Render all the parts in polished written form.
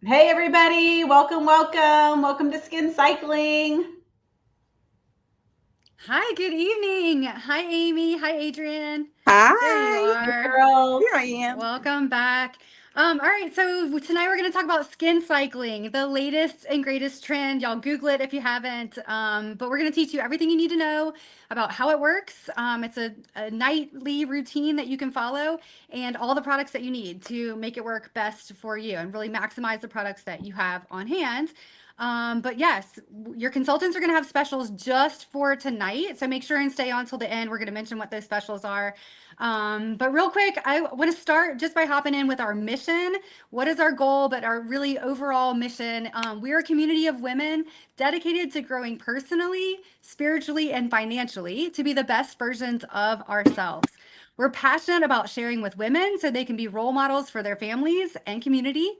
Hey everybody, welcome to Skin Cycling. Hi, good evening. Hi, Amy. Hi, Adrian. There you Hi, Hey are. girls. here I am. Welcome back. All right, so tonight we're going to talk about skin cycling, the latest and greatest trend. Y'all Google it if you haven't. But we're going to teach you everything you need to know about how it works. It's a nightly routine that you can follow and all the products that you need to make it work best for you and really maximize the products that you have on hand. But yes, your consultants are going to have specials just for tonight. So make sure and stay on till the end. We're going to mention what those specials are. But real quick, I want to start just by hopping in with our mission. What is our goal, but our really overall mission? We're a community of women dedicated to growing personally, spiritually, and financially to be the best versions of ourselves. We're passionate about sharing with women so they can be role models for their families and community,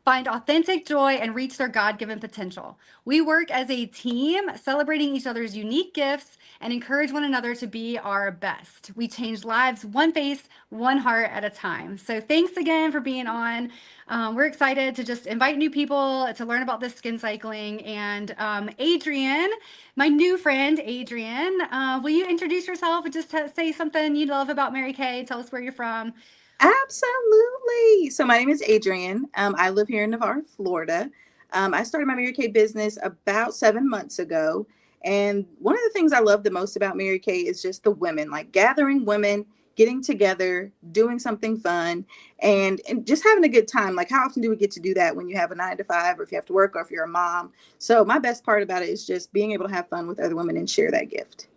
find authentic joy, and reach their God given potential. We work as a team, celebrating each other's unique gifts and encourage one another to be our best. We change lives one face, one heart at a time. So, thanks again for being on. We're excited to just invite new people to learn about this skin cycling. And Adrian, my new friend, Adrian, will you introduce yourself and just say something you love about Mary Kay? Tell us where you're from. Absolutely. So my name is Adrienne. I live here in Navarre, Florida. I started my Mary Kay business about 7 months ago. And one of the things I love the most about Mary Kay is just the women, like gathering women, getting together, doing something fun, and just having a good time. Like, how often do we get to do that when you have a 9 to 5, or if you have to work, or if you're a mom? So my best part about it is just being able to have fun with other women and share that gift.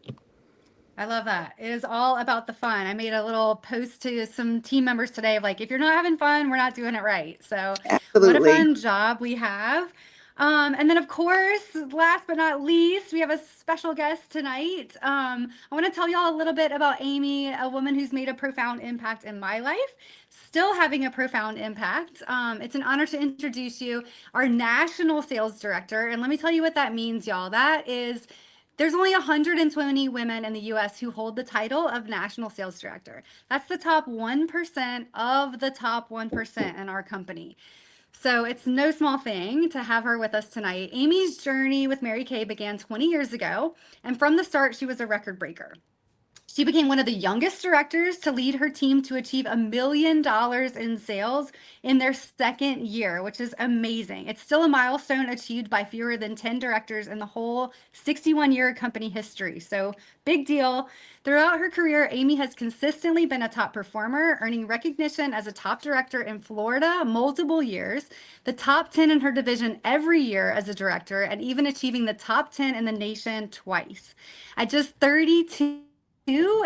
I love that. It is all about the fun. I made a little post to some team members today of like, if you're not having fun, we're not doing it right. So, what a Absolutely. fun job we have. And then, of course, last but not least, we have a special guest tonight. I want to tell y'all a little bit about Amy, a woman who's made a profound impact in my life, still having a profound impact. It's an honor to introduce you, our national sales director. And let me tell you what that means, y'all. That is there's only 120 women in the US who hold the title of National Sales Director. That's the top 1% of the top 1% in our company. So it's no small thing to have her with us tonight. Amy's journey with Mary Kay began 20 years ago, and from the start, she was a record breaker. She became one of the youngest directors to lead her team to achieve $1 million in sales in their second year, which is amazing. It's still a milestone achieved by fewer than 10 directors in the whole 61-year company history. So, big deal. Throughout her career, Amy has consistently been a top performer, earning recognition as a top director in Florida multiple years, the top 10 in her division every year as a director, and even achieving the top 10 in the nation twice. At just 32,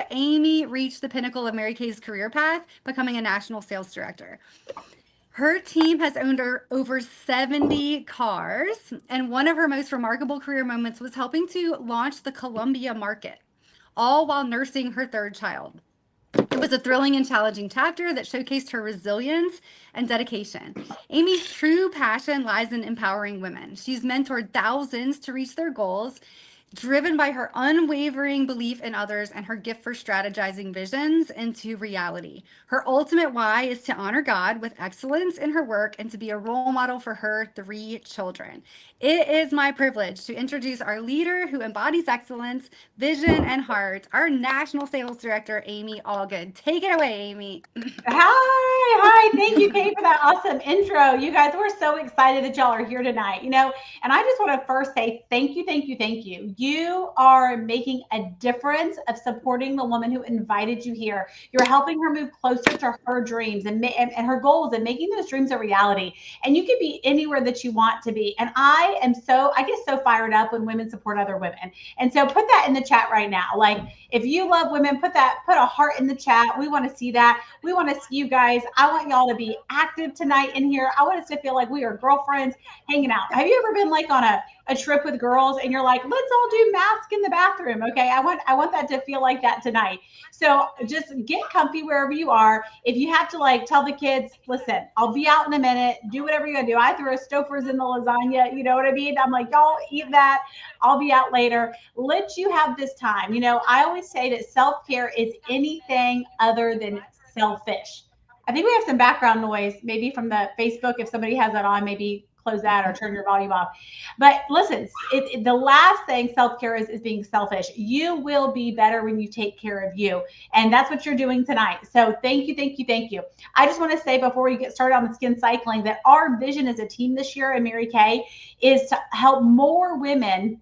Amy reached the pinnacle of Mary Kay's career path, becoming a national sales director. Her team has owned over 70 cars, and one of her most remarkable career moments was helping to launch the Colombia market, all while nursing her third child. It was a thrilling and challenging chapter that showcased her resilience and dedication. Amy's true passion lies in empowering women. She's mentored thousands to reach their goals, driven by her unwavering belief in others and her gift for strategizing visions into reality. Her ultimate why is to honor God with excellence in her work and to be a role model for her 3 children. It is my privilege to introduce our leader who embodies excellence, vision, and heart, our National Sales Director, Amy Allgood. Take it away, Amy. Hi. Thank you, Kate, for that awesome intro. You guys, we're so excited that y'all are here tonight. And I just want to first say thank you. You are making a difference of supporting the woman who invited you here. You're helping her move closer to her dreams and her goals and making those dreams a reality. And you can be anywhere that you want to be. And I get so fired up when women support other women. And so put that in the chat right now. Like, if you love women, put a heart in the chat. We want to see that. We want to see you guys. I want y'all to be active tonight in here. I want us to feel like we are girlfriends hanging out. Have you ever been like on a trip with girls and you're like, let's all do mask in the bathroom? Okay. I want that to feel like that tonight. So just get comfy wherever you are. If you have to like tell the kids, listen, I'll be out in a minute, do whatever you're gonna do. I throw Stouffer's in the lasagna, you know what I mean? I'm like, y'all eat that. I'll be out later. Let you have this time. I always say that self-care is anything other than selfish. I think we have some background noise, maybe from the Facebook. If somebody has that on, maybe close that or turn your volume off. But listen, the last thing self-care is being selfish. You will be better when you take care of you. And that's what you're doing tonight. So thank you, thank you, thank you. I just want to say before we get started on the skin cycling that our vision as a team this year in Mary Kay is to help more women,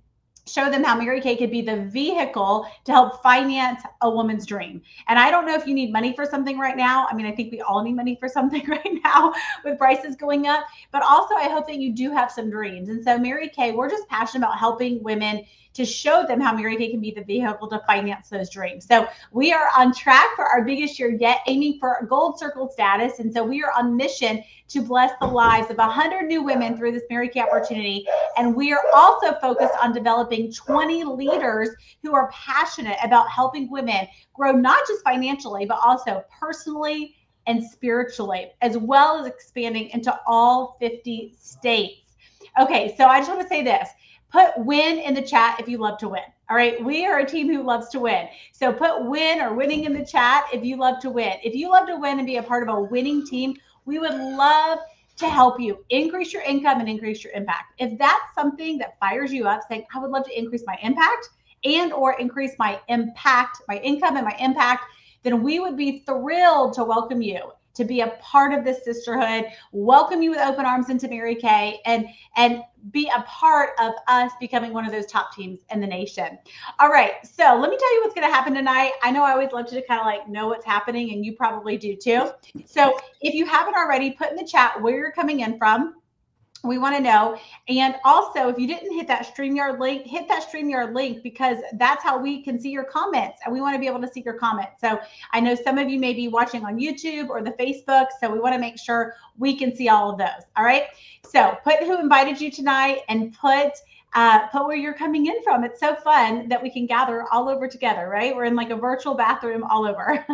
show them how Mary Kay could be the vehicle to help finance a woman's dream. And I don't know if you need money for something right now. I mean, I think we all need money for something right now with prices going up, but also I hope that you do have some dreams. And so Mary Kay, we're just passionate about helping women to show them how Mary Kay can be the vehicle to finance those dreams. So we are on track for our biggest year yet, aiming for gold circle status. And so we are on mission to bless the lives of 100 new women through this Mary Kay opportunity. And we are also focused on developing 20 leaders who are passionate about helping women grow, not just financially, but also personally and spiritually, as well as expanding into all 50 states. Okay, so I just want to say this. Put win in the chat if you love to win. All right. We are a team who loves to win. So put win or winning in the chat if you love to win. If you love to win and be a part of a winning team, we would love to help you increase your income and increase your impact. If that's something that fires you up, saying, I would love to increase my impact and or increase my impact, my income and my impact, then we would be thrilled to welcome you to be a part of this sisterhood, welcome you with open arms into Mary Kay, and be a part of us becoming one of those top teams in the nation. All right, so let me tell you what's going to happen tonight. I know I always love to kind of like know what's happening, and you probably do too. So if you haven't already, put in the chat where you're coming in from. We want to know. And also, if you didn't hit that StreamYard link, hit that StreamYard link, because that's how we can see your comments, and we want to be able to see your comments. So I know some of you may be watching on YouTube or the Facebook, so we want to make sure we can see all of those. All right. So put who invited you tonight and put where you're coming in from. It's so fun that we can gather all over together, right? We're in like a virtual bathroom all over.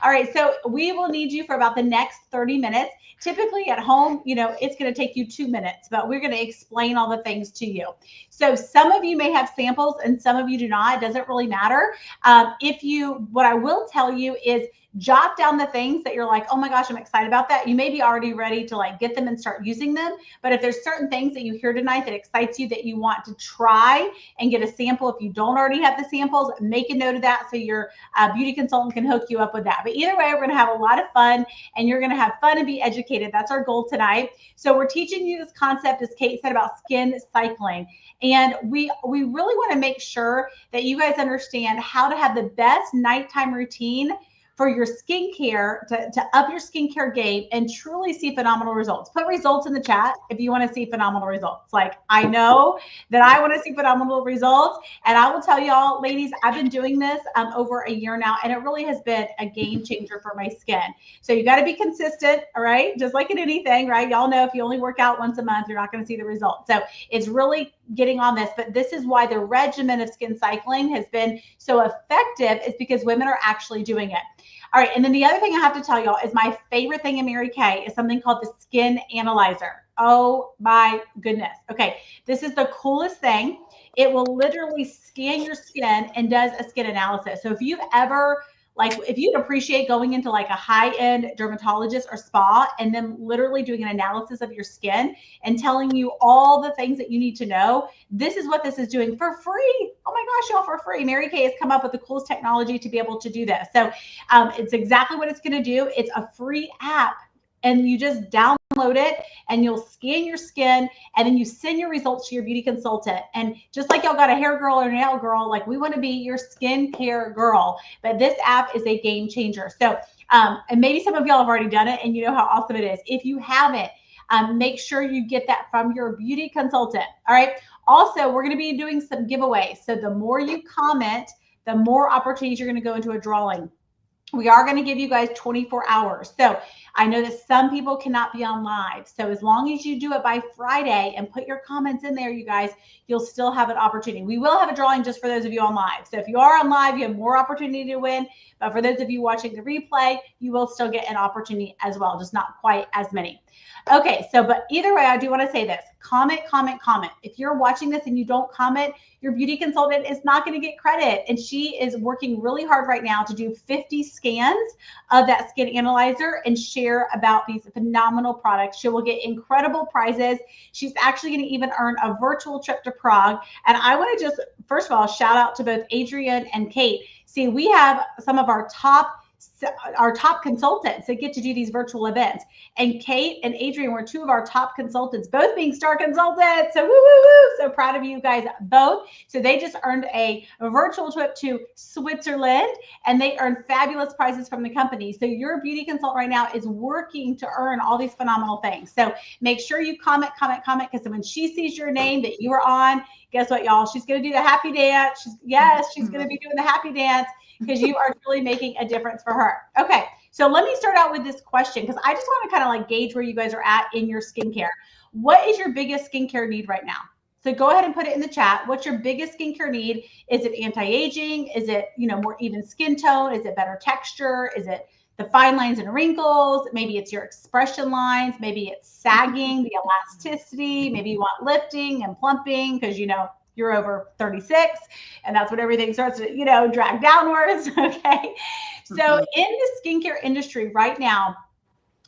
All right. So we will need you for about the next 30 minutes. Typically at home, you know, it's going to take you 2 minutes, but we're going to explain all the things to you. So some of you may have samples and some of you do not. It doesn't really matter. What I will tell you is jot down the things that you're like, oh my gosh, I'm excited about that. You may be already ready to like get them and start using them. But if there's certain things that you hear tonight that excites you that you want to try and get a sample, if you don't already have the samples, make a note of that so your beauty consultant can hook you up with that. But either way, we're going to have a lot of fun, and you're going to have fun and be educated. That's our goal tonight. So we're teaching you this concept, as Kate said, about skin cycling. And we really want to make sure that you guys understand how to have the best nighttime routine for your skincare, to up your skincare game and truly see phenomenal results. Put results in the chat if you want to see phenomenal results. Like, I know that I want to see phenomenal results. And I will tell y'all, ladies, I've been doing this over a year now, and it really has been a game changer for my skin. So you got to be consistent, all right? Just like in anything, right? Y'all know if you only work out once a month, you're not going to see the results. So it's really getting on this, but this is why the regimen of skin cycling has been so effective, is because women are actually doing it. All right. And then the other thing I have to tell y'all is my favorite thing in Mary Kay is something called the skin analyzer. Oh my goodness. Okay. This is the coolest thing. It will literally scan your skin and does a skin analysis. So if you've ever, like, if you'd appreciate going into like a high-end dermatologist or spa and then literally doing an analysis of your skin and telling you all the things that you need to know, this is what this is doing for free. Oh my gosh, y'all, for free. Mary Kay has come up with the coolest technology to be able to do this. So it's exactly what it's going to do. It's a free app, and you just download it and you'll scan your skin, and then you send your results to your beauty consultant. And just like y'all got a hair girl or a nail girl, like we want to be your skincare girl. But this app is a game changer. So, and maybe some of y'all have already done it and you know how awesome it is. If you haven't, make sure you get that from your beauty consultant. All right. Also, we're going to be doing some giveaways. So the more you comment, the more opportunities you're going to go into a drawing. We are going to give you guys 24 hours. So I know that some people cannot be on live. So as long as you do it by Friday and put your comments in there, you guys, you'll still have an opportunity. We will have a drawing just for those of you on live. So if you are on live, you have more opportunity to win. But for those of you watching the replay, you will still get an opportunity as well, just not quite as many. Okay, so but either way, I do want to say this. Comment, comment, comment. If you're watching this and you don't comment, your beauty consultant is not going to get credit. And she is working really hard right now to do 50 scans of that skin analyzer and share share about these phenomenal products. She will get incredible prizes. She's actually going to even earn a virtual trip to Prague. And I want to just, first of all, shout out to both Adrienne and Kate. See, we have some of our top consultants that get to do these virtual events. And Kate and Adrienne were two of our top consultants, both being star consultants. So woo, woo, woo. So proud of you guys both. So they just earned a virtual trip to Switzerland, and they earned fabulous prizes from the company. So your beauty consultant right now is working to earn all these phenomenal things. So make sure you comment, because when she sees your name that you are on, guess what, y'all? She's going to do the happy dance. She's going to be doing the happy dance, because you are really making a difference for her. Okay, so let me start out with this question, because I just want to kind of like gauge where you guys are at in your skincare. What is your biggest skincare need right now? So go ahead and put it in the chat. What's your biggest skincare need? Is it anti-aging? Is it, more even skin tone? Is it better texture? Is it the fine lines and wrinkles? Maybe it's your expression lines. Maybe it's sagging, the elasticity. Maybe you want lifting and plumping because, you're over 36 and that's when everything starts to, drag downwards. Okay. So in the skincare industry right now,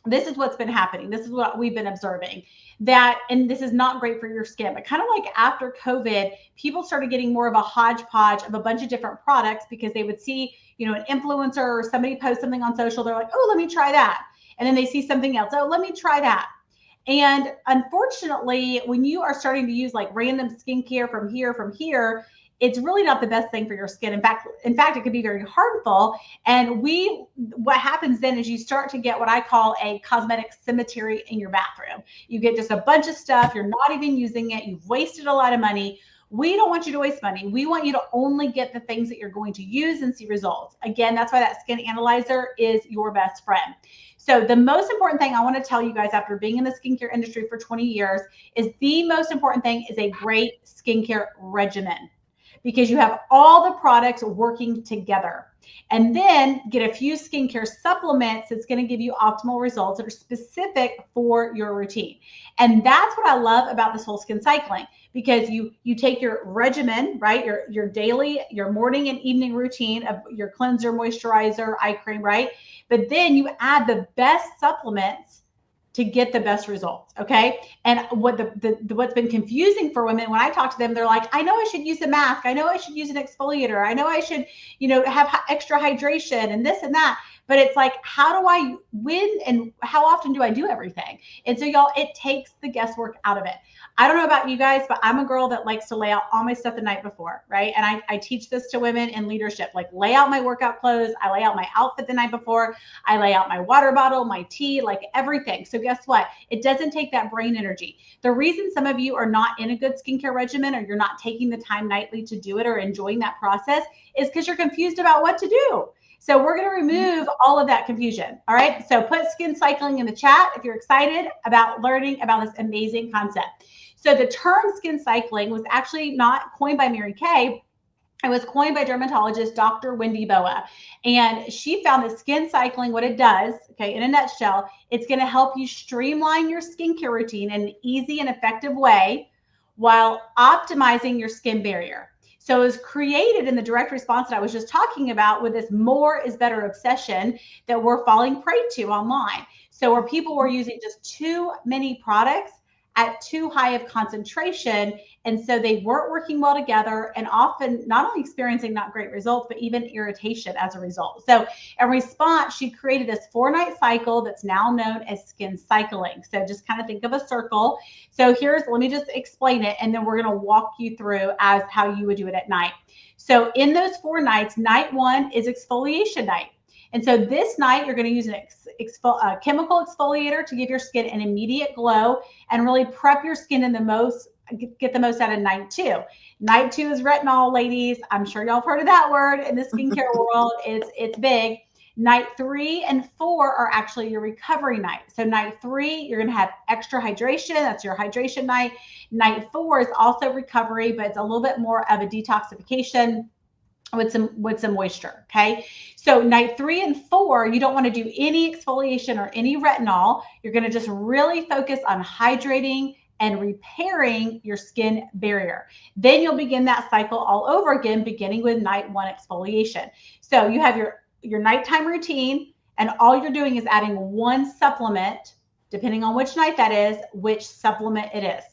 this is what's been happening. This is what we've been observing, and this is not great for your skin, but kind of like after COVID, people started getting more of a hodgepodge of a bunch of different products because they would see, an influencer or somebody post something on social. They're like, oh, let me try that. And then they see something else. Oh, let me try that. And unfortunately, when you are starting to use like random skincare from here, it's really not the best thing for your skin. In fact, it could be very harmful. And what happens then is you start to get what I call a cosmetic cemetery in your bathroom. You get just a bunch of stuff. You're not even using it. You've wasted a lot of money. We don't want you to waste money. We want you to only get the things that you're going to use and see results. Again, that's why that skin analyzer is your best friend. So the most important thing I want to tell you guys after being in the skincare industry for 20 years is the most important thing is a great skincare regimen, because you have all the products working together. And then get a few skincare supplements that's going to give you optimal results that are specific for your routine. And that's what I love about this whole skin cycling, because you take your regimen, right? Your daily, your morning and evening routine of your cleanser, moisturizer, eye cream, right? But then you add the best supplements to get the best results. Okay. And what's been confusing for women, when I talk to them, they're like, I know I should use a mask. I know I should use an exfoliator. I know I should, have extra hydration and this and that. But it's like, how do I win and how often do I do everything? And so y'all, it takes the guesswork out of it. I don't know about you guys, but I'm a girl that likes to lay out all my stuff the night before, right? And I teach this to women in leadership, like lay out my workout clothes. I lay out my outfit the night before. I lay out my water bottle, my tea, like everything. So guess what? It doesn't take that brain energy. The reason some of you are not in a good skincare regimen, or you're not taking the time nightly to do it or enjoying that process, is because you're confused about what to do. So we're going to remove all of that confusion. All right. So put skin cycling in the chat if you're excited about learning about this amazing concept. So the term skin cycling was actually not coined by Mary Kay. It was coined by dermatologist Dr. Wendy Boa. And she found that skin cycling, what it does, okay, in a nutshell, it's going to help you streamline your skincare routine in an easy and effective way while optimizing your skin barrier. So it was created in the direct response that I was just talking about with this more is better obsession that we're falling prey to online. So where people were using just too many products at too high of concentration. And so they weren't working well together, and often not only experiencing not great results, but even irritation as a result. So in response, she created this 4-night cycle that's now known as skin cycling. So just kind of think of a circle. So let me just explain it, and then we're going to walk you through as how you would do it at night. So in those 4 nights, night 1 is exfoliation night. And so this night, you're going to use a chemical exfoliator to give your skin an immediate glow and really prep your skin get the most out of night 2. Night 2 is retinol, ladies. I'm sure y'all have heard of that word in the skincare world. It's big. Night 3 and 4 are actually your recovery night. So night 3, you're going to have extra hydration. That's your hydration night. Night 4 is also recovery, but it's a little bit more of a detoxification with some moisture. Okay. So night 3 and 4, you don't want to do any exfoliation or any retinol. You're going to just really focus on hydrating and repairing your skin barrier. Then you'll begin that cycle all over again, beginning with night 1 exfoliation. So you have your nighttime routine, And all you're doing is adding one supplement, depending on which night that is, which supplement it is.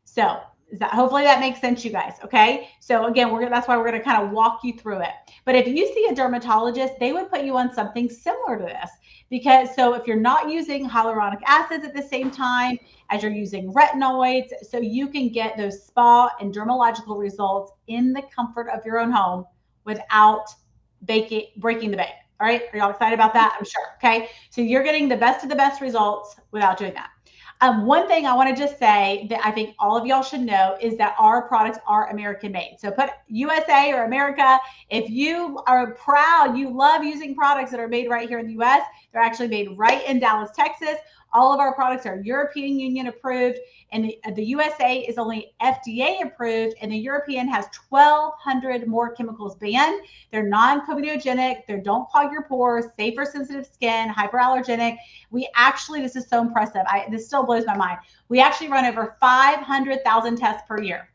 So hopefully that makes sense, you guys. Okay. So again, that's why we're going to kind of walk you through it. But if you see a dermatologist, they would put you on something similar to this, because so if you're not using hyaluronic acids at the same time as you're using retinoids, so you can get those spa and dermatological results in the comfort of your own home without breaking the bank. All right. Are y'all excited about that? I'm sure. Okay. So you're getting the best of the best results without doing that. One thing I want to just say that I think all of y'all should know is that our products are American made. So put USA or America. If you are proud, you love using products that are made right here in the US, they're actually made right in Dallas, Texas. All of our products are European Union approved, and the USA is only FDA approved, and the European has 1,200 more chemicals banned. They're non-comedogenic. They don't clog your pores, safe for sensitive skin, hyperallergenic. We actually, this is so impressive. This still blows my mind. We actually run over 500,000 tests per year.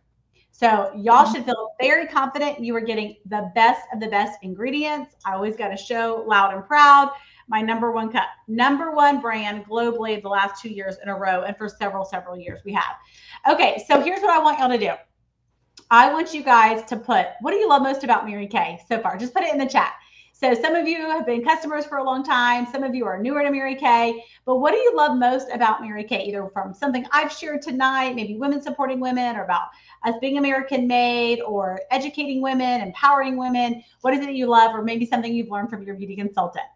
So y'all should feel very confident you are getting the best of the best ingredients. I always got to show loud and proud my number one brand globally the last 2 years in a row, and for several years we have. Okay, so here's what I want y'all to do. I want you guys to put, what do you love most about Mary Kay so far? Just put it in the chat. So some of you have been customers for a long time. Some of you are newer to Mary Kay. But what do you love most about Mary Kay? Either from something I've shared tonight, maybe women supporting women, or about us being American made, or educating women, empowering women. What is it you love? Or maybe something you've learned from your beauty consultant.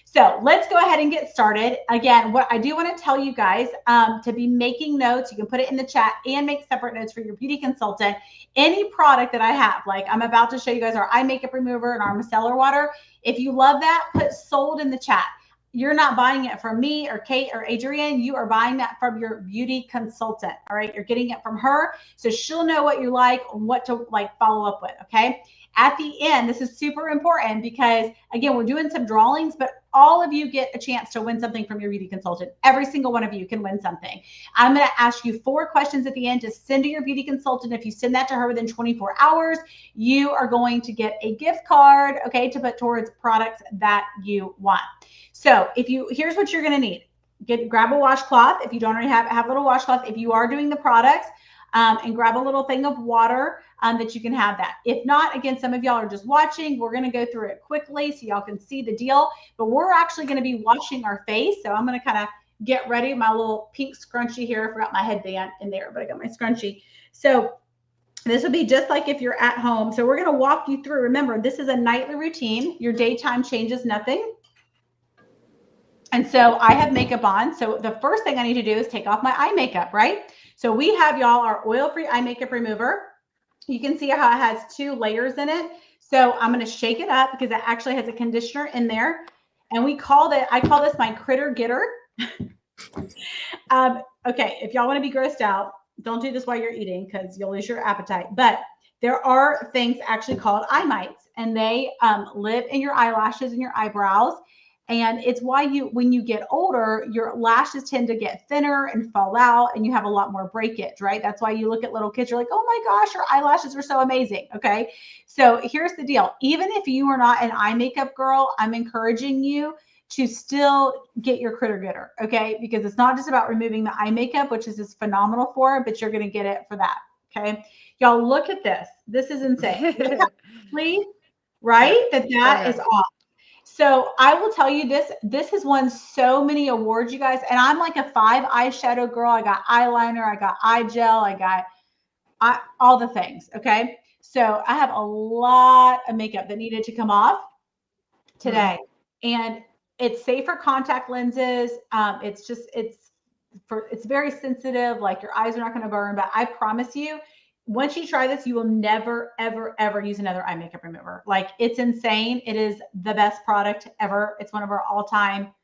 So let's go ahead and get started. Again, what I do want to tell you guys to be making notes. You can put it in the chat and make separate notes for your beauty consultant. Any product that I have, like I'm about to show you guys our eye makeup remover and our micellar water. If you love that, put sold in the chat. You're not buying it from me or Kate or Adrienne. You are buying that from your beauty consultant. All right. You're getting it from her. So she'll know what you like and what to follow up with. Okay. At the end, this is super important because, again, we're doing some drawings, but all of you get a chance to win something from your beauty consultant. Every single one of you can win something. I'm going to ask you 4 questions at the end to send to your beauty consultant. If you send that to her within 24 hours, you are going to get a gift card, okay, to put towards products that you want. So here's what you're going to need. Grab a washcloth. If you don't already have a little washcloth, if you are doing the products, and grab a little thing of water that you can have that. If not, again, some of y'all are just watching. We're going to go through it quickly so y'all can see the deal, but we're actually going to be washing our face. So I'm going to kind of get ready. My little pink scrunchie here. I forgot my headband in there, but I got my scrunchie. So this will be just like if you're at home. So we're going to walk you through. Remember, this is a nightly routine. Your daytime changes nothing. And so I have makeup on. So the first thing I need to do is take off my eye makeup, right? So we have, y'all, our oil-free eye makeup remover. You can see how it has 2 layers in it. So I'm going to shake it up because it actually has a conditioner in there. And I call this my critter getter. Okay, if y'all want to be grossed out, don't do this while you're eating because you'll lose your appetite. But there are things actually called eye mites, and they live in your eyelashes and your eyebrows. And it's why when you get older, your lashes tend to get thinner and fall out, and you have a lot more breakage, right? That's why you look at little kids, you're like, oh my gosh, your eyelashes are so amazing. Okay. So here's the deal. Even if you are not an eye makeup girl, I'm encouraging you to still get your critter getter. Okay. Because it's not just about removing the eye makeup, which is just phenomenal for it, but you're going to get it for that. Okay. Y'all look at this. This is insane. Please, right? That is awesome. So I will tell you this has won so many awards, you guys. And I'm like a 5 eyeshadow girl. I got eyeliner, I got eye gel, I got all the things. Okay. So I have a lot of makeup that needed to come off today. And it's safe for contact lenses. It's very sensitive. Like your eyes are not going to burn, but I promise you, once you try this, you will never, ever, ever use another eye makeup remover. Like, it's insane. It is the best product ever. It's one of our all-time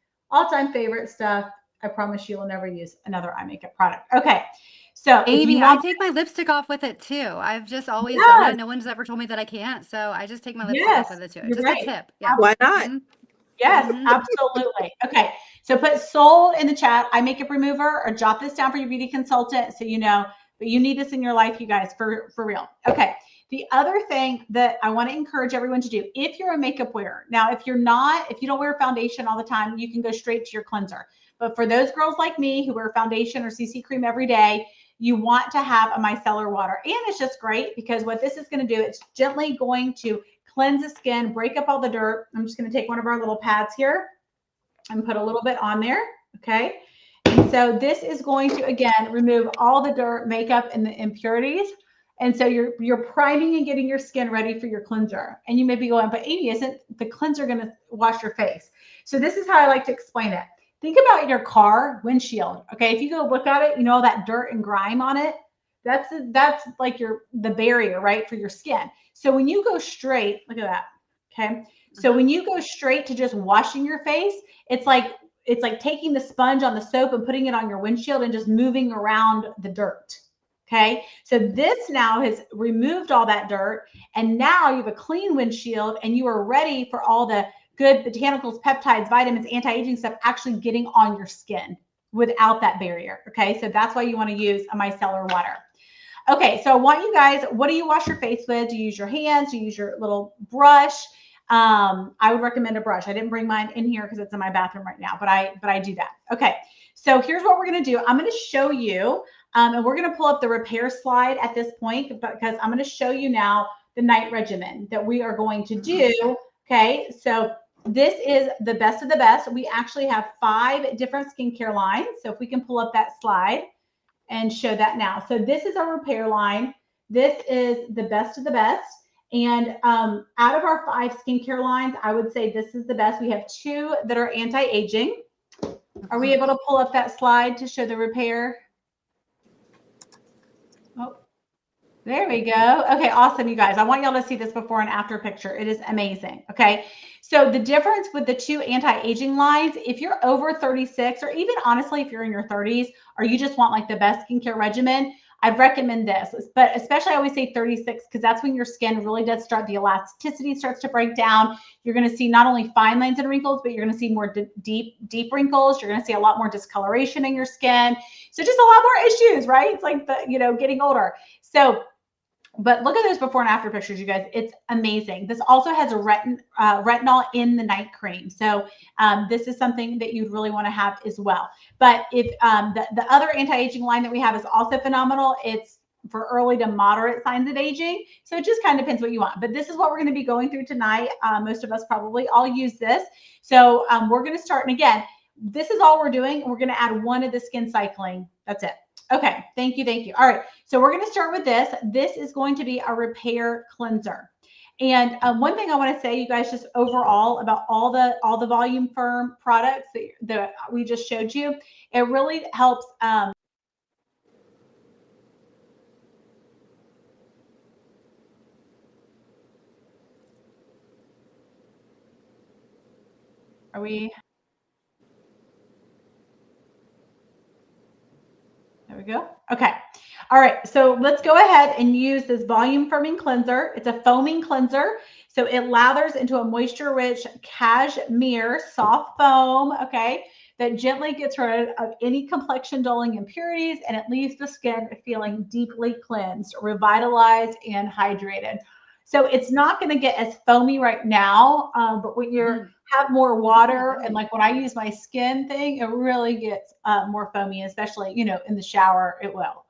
favorite stuff. I promise you will never use another eye makeup product. Okay. So Amy, I take my lipstick off with it too. I've just always done it. No one's ever told me that I can't. So I just take my lipstick off with it too. Just a tip. Yeah. Why not? Yes, absolutely. Okay. So put sold in the chat, eye makeup remover, or jot this down for your beauty consultant so you know. But you need this in your life, you guys, for real. Okay. The other thing that I want to encourage everyone to do, if you're a makeup wearer, now if you don't wear foundation all the time, you can go straight to your cleanser. But for those girls like me who wear foundation or CC cream every day, you want to have a micellar water. And it's just great because what this is going to do, it's gently going to cleanse the skin, break up all the dirt. I'm just going to take one of our little pads here and put a little bit on there. Okay. And so this is going to, again, remove all the dirt, makeup, and the impurities. And so you're priming and getting your skin ready for your cleanser. And you may be going, but Amy, isn't the cleanser going to wash your face? So this is how I like to explain it. Think about your car windshield. Okay. If you go look at it, you know, all that dirt and grime on it, that's like the barrier, right, for your skin. So when you go straight, look at that. Okay. So when you go straight to just washing your face, it's like taking the sponge on the soap and putting it on your windshield and just moving around the dirt. Okay. So this now has removed all that dirt. And now you have a clean windshield and you are ready for all the good botanicals, peptides, vitamins, anti-aging stuff actually getting on your skin without that barrier. Okay. So that's why you want to use a micellar water. Okay. So I want you guys, what do you wash your face with? Do you use your hands? Do you use your little brush? I would recommend a brush. I didn't bring mine in here because it's in my bathroom right now, but I do that. Okay. So here's what we're going to do. I'm going to show you, and we're going to pull up the repair slide at this point because I'm going to show you now the night regimen that we are going to do. Okay. So this is the best of the best. We actually have 5 different skincare lines. So if we can pull up that slide and show that now. So this is our repair line. This is the best of the best. And out of our 5 skincare lines, I would say this is the best. We have 2 that are anti-aging. Are we able to pull up that slide to show the repair? Oh, there we go. Okay, awesome, you guys. I want y'all to see this before and after picture. It is amazing. Okay, so the difference with the 2 anti-aging lines, if you're over 36, or even honestly, if you're in your 30s, or you just want like the best skincare regimen, I'd recommend this, but especially I always say 36 because that's when your skin really does start, the elasticity starts to break down. You're going to see not only fine lines and wrinkles, but you're going to see more deep wrinkles. You're going to see a lot more discoloration in your skin. So just a lot more issues, right? It's like getting older. So, but look at those before and after pictures, you guys. It's amazing. This also has a retinol in the night cream. So this is something that you'd really want to have as well. But if the other anti-aging line that we have is also phenomenal. It's for early to moderate signs of aging. So it just kind of depends what you want. But this is what we're going to be going through tonight. Most of us probably all use this. So we're going to start. And again, this is all we're doing. We're going to add 1 of the skin cycling. That's it. Okay, thank you, thank you. All right, so we're going to start with this. This is going to be a repair cleanser. And one thing I want to say, you guys, just overall about all the Volume Firm products that we just showed you, it really helps. Are we? There we go. Okay. All right. So let's go ahead and use this volume firming cleanser. It's a foaming cleanser. So it lathers into a moisture rich cashmere soft foam. Okay. That gently gets rid of any complexion dulling impurities and it leaves the skin feeling deeply cleansed, revitalized, and hydrated. So it's not going to get as foamy right now, but when you have more water and like when I use my skin thing, it really gets more foamy, especially, in the shower, it will.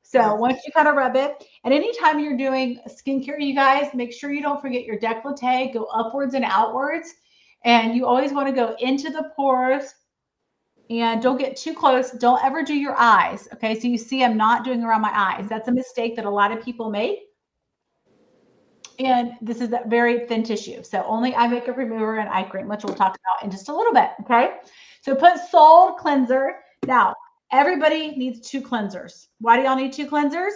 So once you kind of rub it, and anytime you're doing skincare, you guys, make sure you don't forget your décolleté, go upwards and outwards. And you always want to go into the pores and don't get too close. Don't ever do your eyes. Okay. So you see, I'm not doing around my eyes. That's a mistake that a lot of people make. And this is a very thin tissue. So only eye makeup remover and eye cream, which we'll talk about in just a little bit. Okay. So put Soul Cleanser. Now, everybody needs 2 cleansers. Why do y'all need 2 cleansers?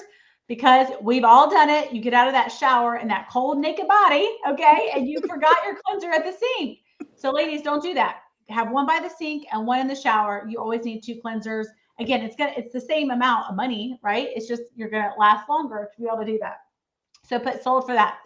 Because we've all done it. You get out of that shower in that cold, naked body. Okay. And you forgot your cleanser at the sink. So ladies, don't do that. Have 1 by the sink and 1 in the shower. You always need 2 cleansers. Again, it's the same amount of money, right? It's just, you're going to last longer to be able to do that. So put Sold for that.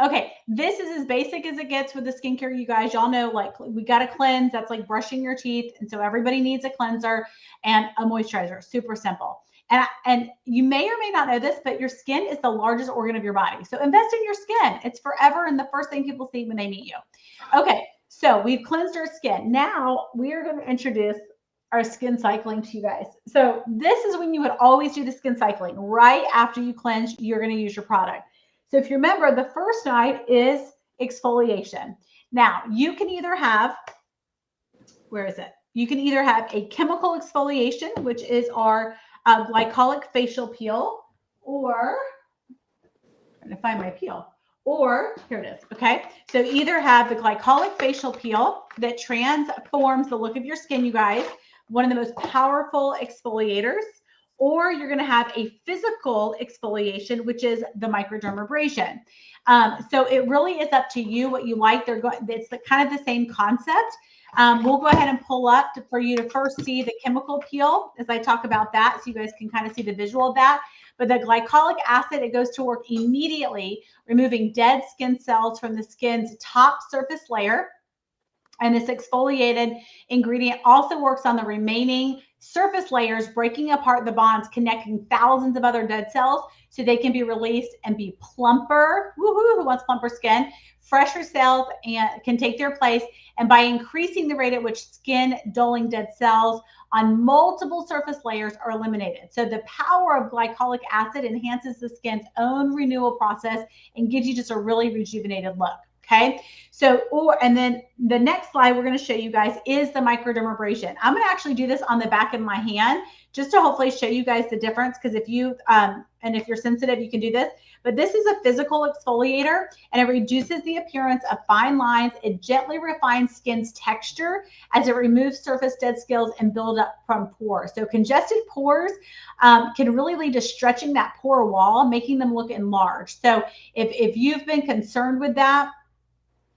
Okay, this is as basic as it gets with the skincare, you guys. Y'all know, like, we got to cleanse. That's like brushing your teeth. And so everybody needs a cleanser and a moisturizer. Super simple. And you may or may not know this, but your skin is the largest organ of your body. So invest in your skin. It's forever and the first thing people see when they meet you. Okay, so we've cleansed our skin. Now we are going to introduce our skin cycling to you guys. So this is when you would always do the skin cycling. Right after you cleanse, you're going to use your product. So if you remember, the first night is exfoliation. Now you can either have, where is it? You can either have a chemical exfoliation, which is our glycolic facial peel, or I'm going to find my peel. Or here it is. Okay. So either have the glycolic facial peel that transforms the look of your skin, you guys, one of the most powerful exfoliators, or you're going to have a physical exfoliation, which is the microdermabrasion. So it really is up to you what you like. It's kind of the same concept. We'll go ahead and pull up for you to first see the chemical peel as I talk about that, so you guys can kind of see the visual of that. But the glycolic acid, it goes to work immediately, removing dead skin cells from the skin's top surface layer. And this exfoliated ingredient also works on the remaining surface layers, breaking apart the bonds, connecting thousands of other dead cells so they can be released and be plumper. Woohoo, who wants plumper skin? Fresher cells can take their place. And by increasing the rate at which skin dulling dead cells on multiple surface layers are eliminated. So the power of glycolic acid enhances the skin's own renewal process and gives you just a really rejuvenated look. Okay, so, and then the next slide we're going to show you guys is the microdermabrasion. I'm going to actually do this on the back of my hand just to hopefully show you guys the difference, because if you, and if you're sensitive, you can do this. But this is a physical exfoliator, and it reduces the appearance of fine lines. It gently refines skin's texture as it removes surface dead cells and build up from pores. So congested pores can really lead to stretching that pore wall, making them look enlarged. So if you've been concerned with that,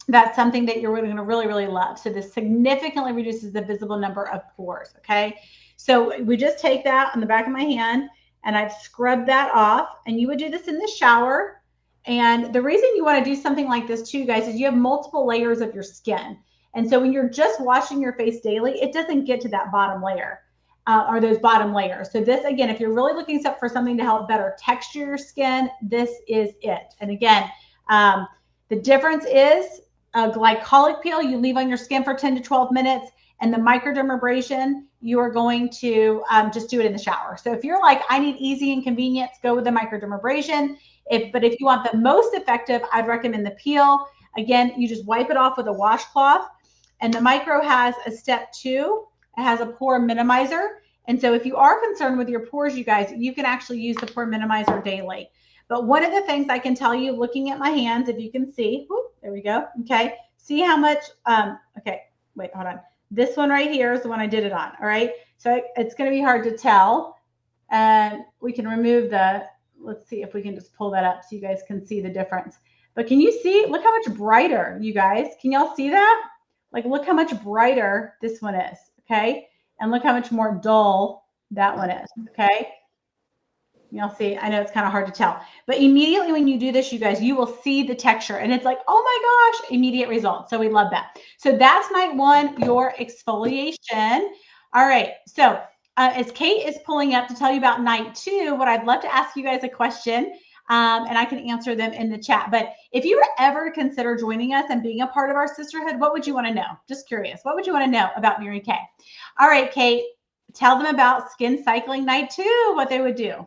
that's something that you're going to really, really love. So this significantly reduces the visible number of pores. Okay. So we just take that on the back of my hand and I've scrubbed that off, and you would do this in the shower. And the reason you want to do something like this too, guys, is you have multiple layers of your skin. And so when you're just washing your face daily, it doesn't get to that bottom layer or those bottom layers. So this, again, if you're really looking for something to help better texture your skin, this is it. And again, the difference is, a glycolic peel you leave on your skin for 10 to 12 minutes, and the microdermabrasion, you are going to just do it in the shower. So if you're like, I need easy and convenience, go with the microdermabrasion. But if you want the most effective, I'd recommend the peel. Again, you just wipe it off with a washcloth, and the micro has a step 2. It has a pore minimizer. And so if you are concerned with your pores, you guys, you can actually use the pore minimizer daily. But one of the things I can tell you, looking at my hands, if you can see, whoop, there we go. Okay. See how much, okay, wait, hold on. This one right here is the one I did it on. All right. So it's going to be hard to tell. And we can remove let's see if we can just pull that up so you guys can see the difference. But can you see, look how much brighter, you guys, can y'all see that? Like, look how much brighter this one is. Okay. And look how much more dull that one is. Okay. You'll see, I know it's kind of hard to tell, but immediately when you do this, you guys, you will see the texture, and it's like, oh my gosh, immediate results. So we love that. So that's night 1, your exfoliation. All right. So as Kate is pulling up to tell you about night 2, what I'd love to ask you guys a question, and I can answer them in the chat. But if you were ever to consider joining us and being a part of our sisterhood, what would you want to know? Just curious. What would you want to know about Mary Kay? All right, Kate, tell them about skin cycling night 2, what they would do.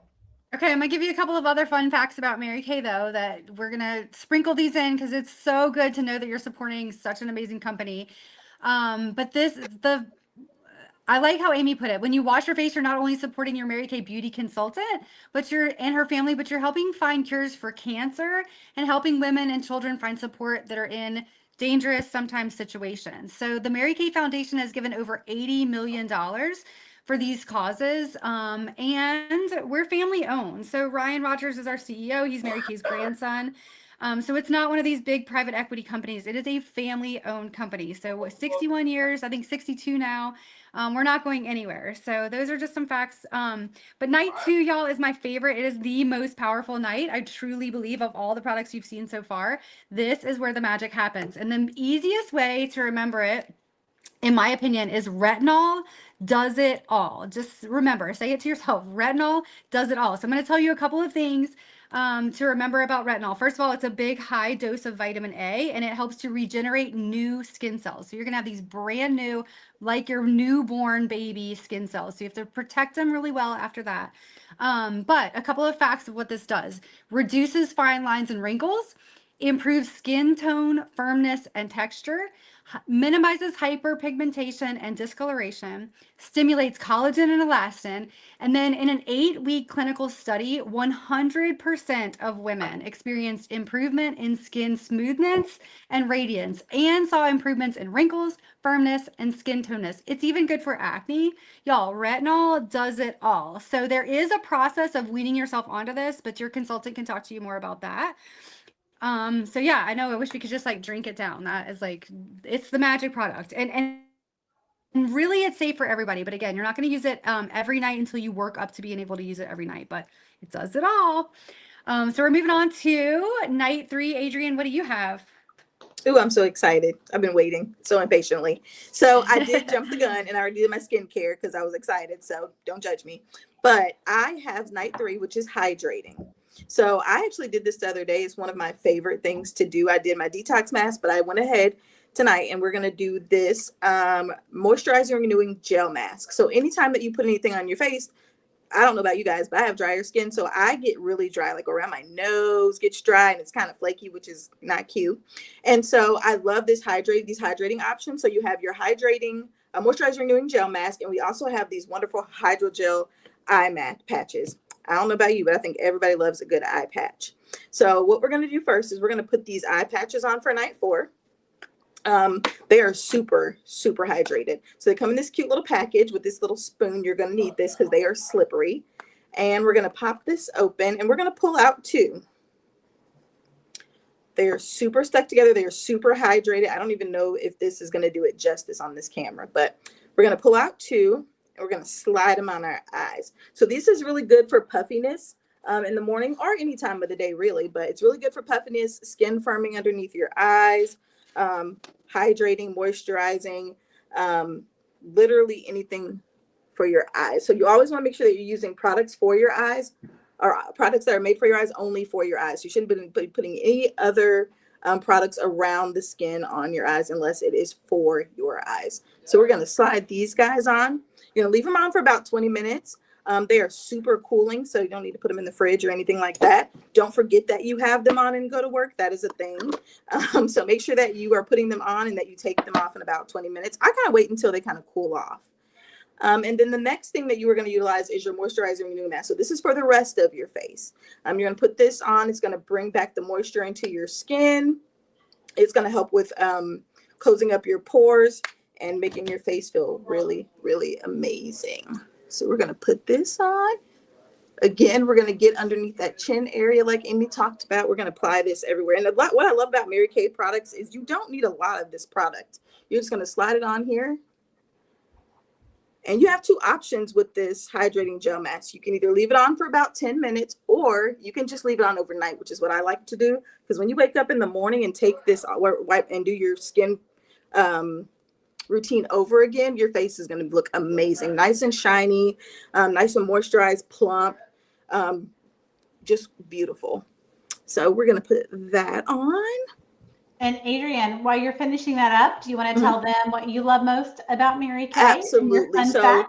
Okay, I'm gonna give you a couple of other fun facts about Mary Kay, though, that we're gonna sprinkle these in because it's so good to know that you're supporting such an amazing company. But I like how Amy put it. When you wash your face, you're not only supporting your Mary Kay beauty consultant, and her family, but you're helping find cures for cancer and helping women and children find support that are in dangerous, sometimes situations. So the Mary Kay Foundation has given over $80 million for these causes, and we're family owned. So Ryan Rogers is our CEO. He's Mary Kay's grandson. So it's not one of these big private equity companies. It is a family owned company. So 61 years, I think 62 now. We're not going anywhere. So those are just some facts. But night 2, y'all, is my favorite. It is the most powerful night. I truly believe of all the products you've seen so far, this is where the magic happens. And the easiest way to remember it in my opinion, is retinol does it all. Just remember, say it to yourself, retinol does it all. So I'm going to tell you a couple of things to remember about retinol. First of all, it's a big high dose of vitamin A, and it helps to regenerate new skin cells. So you're going to have these brand new, like your newborn baby skin cells. So you have to protect them really well after that. But a couple of facts of what this does: reduces fine lines and wrinkles, improves skin tone, firmness, and texture, minimizes hyperpigmentation and discoloration, stimulates collagen and elastin. And then in an 8-week clinical study, 100% of women experienced improvement in skin smoothness and radiance and saw improvements in wrinkles, firmness, and skin toneness. It's even good for acne. Y'all, retinol does it all. So there is a process of weaning yourself onto this, but your consultant can talk to you more about that. So yeah, I know, I wish we could just like drink it down. That is like, it's the magic product. And really it's safe for everybody. But again, you're not going to use it every night until you work up to being able to use it every night, but it does it all. So we're moving on to night 3. Adrienne, what do you have? Ooh, I'm so excited. I've been waiting so impatiently. So I did jump the gun and I already did my skincare because I was excited. So don't judge me. But I have night 3, which is hydrating. So I actually did this the other day. It's one of my favorite things to do. I did my detox mask, but I went ahead tonight and we're going to do this moisturizing renewing gel mask. So anytime that you put anything on your face, I don't know about you guys, but I have drier skin. So I get really dry, like around my nose gets dry and it's kind of flaky, which is not cute. And so I love these hydrating options. So you have your hydrating moisturizing renewing gel mask. And we also have these wonderful hydrogel eye mat patches. I don't know about you, but I think everybody loves a good eye patch. So what we're going to do first is we're going to put these eye patches on for night 4. They are super, super hydrated. So they come in this cute little package with this little spoon. You're going to need this because they are slippery. And we're going to pop this open and we're going to pull out 2. They are super stuck together. They are super hydrated. I don't even know if this is going to do it justice on this camera, but we're going to pull out 2. We're going to slide them on our eyes. So this is really good for puffiness in the morning or any time of the day, really. But it's really good for puffiness, skin firming underneath your eyes, hydrating, moisturizing, literally anything for your eyes. So you always want to make sure that you're using products for your eyes or products that are made for your eyes, only for your eyes. You shouldn't be putting any other products around the skin on your eyes unless it is for your eyes. So we're going to slide these guys on. You're going to leave them on for about 20 minutes. They are super cooling, so you don't need to put them in the fridge or anything like that. Don't forget that you have them on and go to work. That is a thing. So make sure that you are putting them on and that you take them off in about 20 minutes. I kind of wait until they kind of cool off. And then the next thing that you are going to utilize is your moisturizer renewing mask. So this is for the rest of your face. You're going to put this on. It's going to bring back the moisture into your skin. It's going to help with closing up your pores and making your face feel really, really amazing. So we're going to put this on. Again, we're going to get underneath that chin area like Amy talked about. We're going to apply this everywhere. And what I love about Mary Kay products is you don't need a lot of this product. You're just going to slide it on here. And you have 2 options with this hydrating gel mask. You can either leave it on for about 10 minutes or you can just leave it on overnight, which is what I like to do. Because when you wake up in the morning and take this wipe and do your skin routine over again, your face is going to look amazing, nice and shiny, nice and moisturized, plump, just beautiful. So we're going to put that on. And Adrienne, while you're finishing that up, do you want to tell them what you love most about Mary Kay? Absolutely. So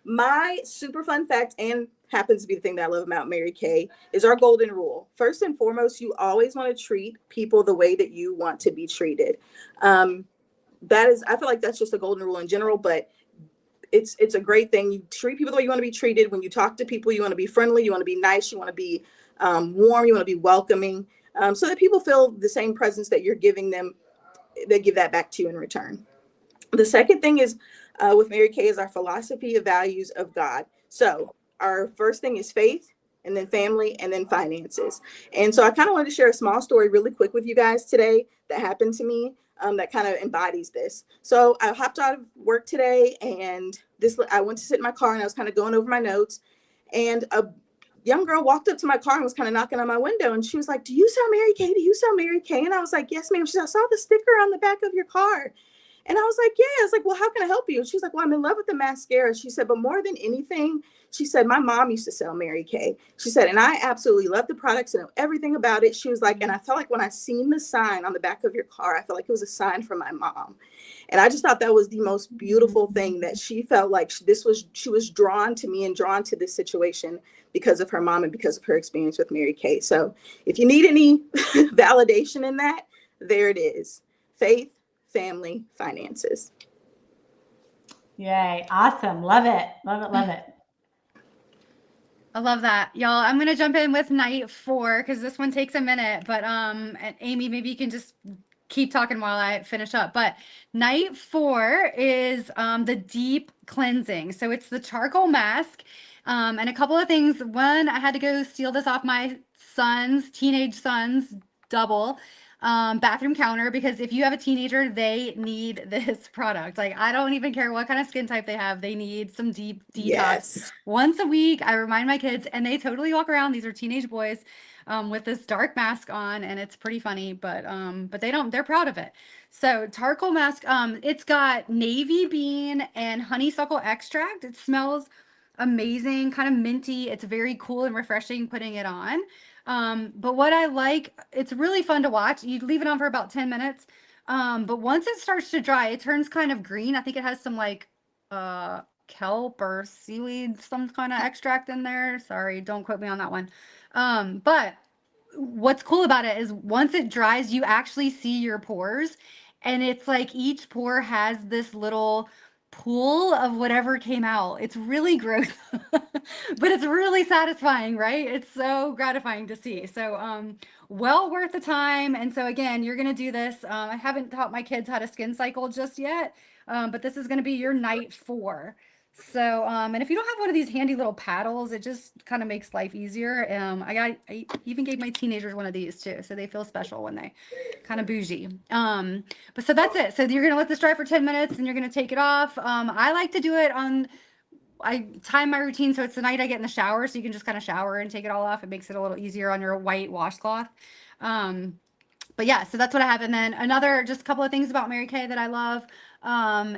my super fun fact, and happens to be the thing that I love about Mary Kay, is our golden rule. First and foremost, you always want to treat people the way that you want to be treated. That is, I feel like that's just a golden rule in general, but it's a great thing. You treat people the way you want to be treated. When you talk to people, you want to be friendly, you want to be nice, you want to be warm, you want to be welcoming, so that people feel the same presence that you're giving them. They give that back to you in return. The second thing is with Mary Kay is our philosophy of values of God. So our first thing is faith, and then family, and then finances. And so I kind of wanted to share a small story really quick with you guys today that happened to me that kind of embodies this. So I hopped out of work today and I went to sit in my car and I was kind of going over my notes, and a young girl walked up to my car and was kind of knocking on my window, and she was like, "Do you sell Mary Kay? Do you sell Mary Kay?" And I was like, "Yes, ma'am." She said, "I saw the sticker on the back of your car." And I was like, yeah. I was like, well, how can I help you? And she's like, well, I'm in love with the mascara. She said, but more than anything, she said, my mom used to sell Mary Kay. She said, and I absolutely love the products and know everything about it. She was like, and I felt like when I seen the sign on the back of your car, I felt like it was a sign from my mom. And I just thought that was the most beautiful thing, that she felt like she was drawn to me and drawn to this situation because of her mom and because of her experience with Mary Kay. So if you need any validation in that, there it is. Faith, family, finances. Yay. Awesome. Love it. Love it. Love it. I love that. Y'all, I'm going to jump in with night 4 because this one takes a minute. But and Amy, maybe you can just keep talking while I finish up. But night 4 is the deep cleansing. So it's the charcoal mask. And a couple of things. One, I had to go steal this off my teenage son's double bathroom counter, because if you have a teenager, they need this product. Like, I don't even care what kind of skin type they have. They need some deep detox. Yes. Once a week, I remind my kids, and they totally walk around. These are teenage boys with this dark mask on, and it's pretty funny, but they're proud of it. So charcoal mask, it's got navy bean and honeysuckle extract. It smells amazing, kind of minty. It's very cool and refreshing putting it on. But what I like, it's really fun to watch. You leave it on for about 10 minutes. But once it starts to dry, it turns kind of green. I think it has some like kelp or seaweed, some kind of extract in there. Sorry, don't quote me on that one. But what's cool about it is once it dries, you actually see your pores, and it's like each pore has this little pool of whatever came out. It's really gross, but it's really satisfying, right? It's so gratifying to see. So well worth the time. And so again, you're going to do this. I haven't taught my kids how to skin cycle just yet, but this is going to be your night 4. So and if you don't have one of these handy little paddles, it just kind of makes life easier. I even gave my teenagers one of these too, so they feel special when they kind of bougie. But so that's it. So you're gonna let this dry for 10 minutes and you're gonna take it off. I like to do it I time my routine so it's the night I get in the shower, so you can just kind of shower and take it all off. It makes it a little easier on your white washcloth. But yeah, so that's what I have. And then just a couple of things about Mary Kay that I love.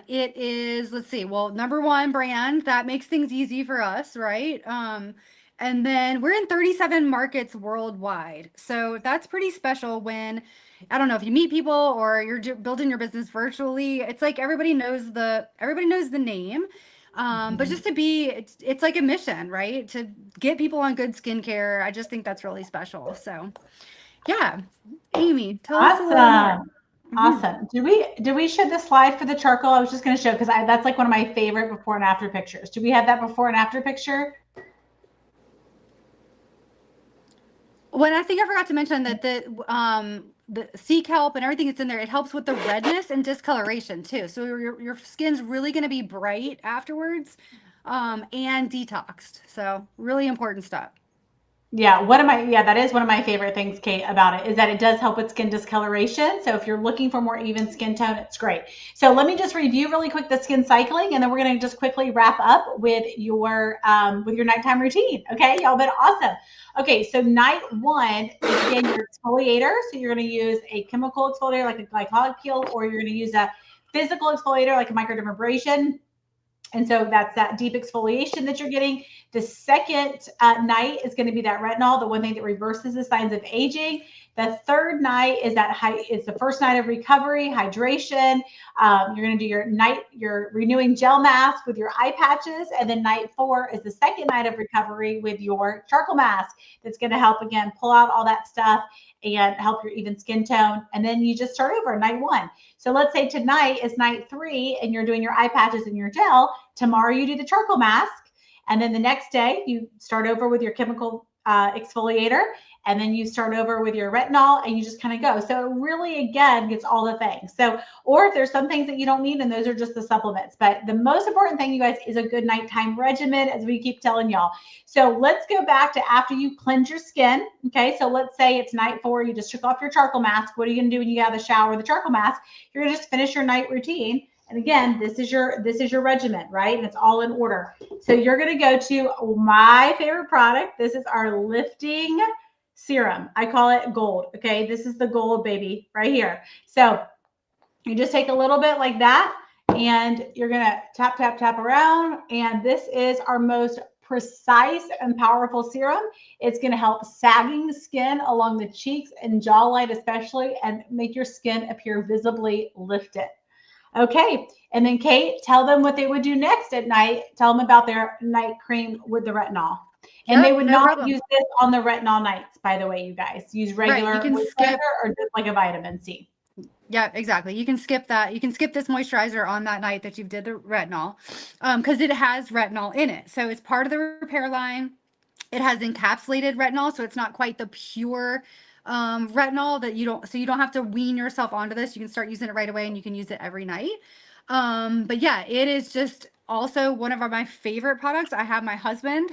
It is, let's see, well, number 1 brand that makes things easy for us, right? And then we're in 37 markets worldwide. So that's pretty special when, I don't know, if you meet people or you're building your business virtually, it's like everybody knows the name. But just it's like a mission, right? To get people on good skincare. I just think that's really special. So yeah, Amy, tell us a little more. Awesome. Did we show the slide for the charcoal? I was just going to show, because that's like one of my favorite before and after pictures. Do we have that before and after picture? Well, I think I forgot to mention that the sea kelp and everything that's in there, it helps with the redness and discoloration too. So your skin's really going to be bright afterwards, and detoxed. So really important stuff. Yeah, that is one of my favorite things, Kate, about it, is that it does help with skin discoloration. So if you're looking for more even skin tone, it's great. So let me just review really quick the skin cycling, and then we're going to just quickly wrap up with your nighttime routine. Okay, y'all been awesome. Okay, so night 1 is again your exfoliator. So you're going to use a chemical exfoliator like a glycolic peel, or you're going to use a physical exfoliator like a microdermabrasion. And so that's that deep exfoliation that you're getting. The second night is going to be that retinol, the one thing that reverses the signs of aging. The third night is it's the first night of recovery, hydration. You're going to do your renewing gel mask with your eye patches. And then night 4 is the second night of recovery with your charcoal mask. That's going to help, again, pull out all that stuff and help your even skin tone. And then you just start over night 1. So let's say tonight is night 3 and you're doing your eye patches and your gel. Tomorrow you do the charcoal mask. And then the next day you start over with your chemical exfoliator. And then you start over with your retinol and you just kind of go. So it really, again, gets all the things. So, or if there's some things that you don't need, and those are just the supplements. But the most important thing, you guys, is a good nighttime regimen, as we keep telling y'all. So let's go back to after you cleanse your skin. Okay, so let's say it's night 4, you just took off your charcoal mask. What are you going to do when you get out of the shower with the charcoal mask? You're going to just finish your night routine. And again, this is your regimen, right? And it's all in order. So you're going to go to my favorite product. This is our lifting serum. I call it gold. Okay. This is the gold, baby, right here. So You just take a little bit like that, and you're gonna tap, tap, tap around. And this is our most precise and powerful serum. It's gonna help sagging skin along the cheeks and jawline especially, and make your skin appear visibly lifted. Okay, and then Kate, tell them what they would do next at night. Tell them about their night cream with the retinol. And they Yep, would no not problem. use this on the retinol nights, by the way, you guys. Use Right, you regular can moisturizer skip. or just like a vitamin C. Yeah, exactly. You can skip that. You can skip this moisturizer on that night that you did the retinol, because it has retinol in it. So it's part of the repair line. It has encapsulated retinol, so it's not quite the pure retinol that you don't. So you don't have to wean yourself onto this. You can start using it right away, and you can use it every night. But yeah, it is just also one of my favorite products. I have my husband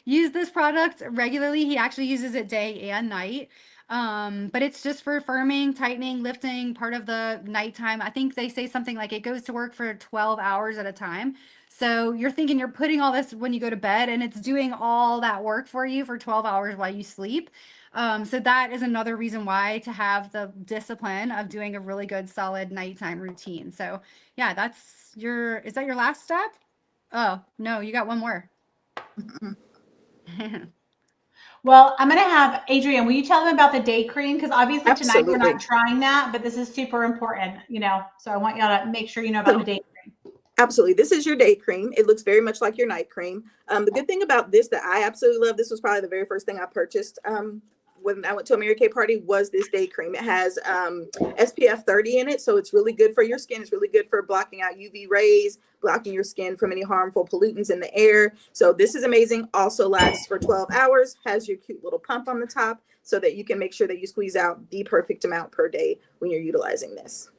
use this product regularly. He actually uses it day and night. But it's just for firming, tightening, lifting, part of the nighttime. I think they say something like it goes to work for 12 hours at a time. So you're thinking you're putting all this when you go to bed, and it's doing all that work for you for 12 hours while you sleep. So that is another reason why to have the discipline of doing a really good solid nighttime routine. So yeah, is that your last step? Oh, no, you got one more. Well, I'm going to have Adrienne, will you tell them about the day cream? Because obviously tonight we're not Absolutely. trying that, but this is super important, So I want y'all to make sure you know about the So day absolutely. This is your day cream. It looks very much like your night cream. The good thing about this that I absolutely love, this was probably the very first thing I purchased when I went to a Mary Kay party, was this day cream. It has SPF 30 in it, so it's really good for your skin. It's really good for blocking out UV rays, blocking your skin from any harmful pollutants in the air. So this is amazing. Also lasts for 12 hours, has your cute little pump on the top so that you can make sure that you squeeze out the perfect amount per day when you're utilizing this.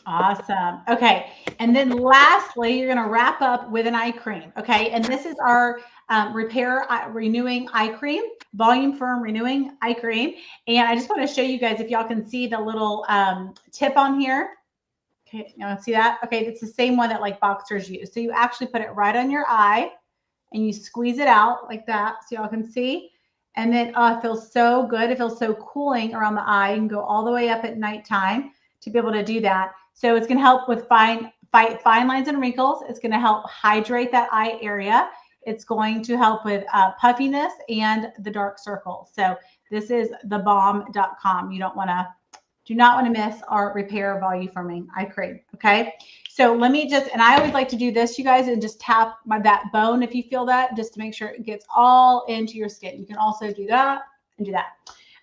Awesome. Okay. And then lastly, you're going to wrap up with an eye cream. Okay. And this is our repair renewing eye cream, volume firm renewing eye cream. And I just want to show you guys if y'all can see the little tip on here. Okay. You want to see that? Okay. It's the same one that like boxers use. So you actually put it right on your eye and you squeeze it out like that so y'all can see. And then it feels so good. It feels so cooling around the eye. You can go all the way up at nighttime to be able to do that. So it's going to help with fine lines and wrinkles. It's going to help hydrate that eye area. It's going to help with puffiness and the dark circles. So this is thebomb.com. You do not want to miss our repair volume firming eye cream. Okay. So let me and I always like to do this, you guys, and just tap that bone if you feel that, just to make sure it gets all into your skin. You can also do that and do that.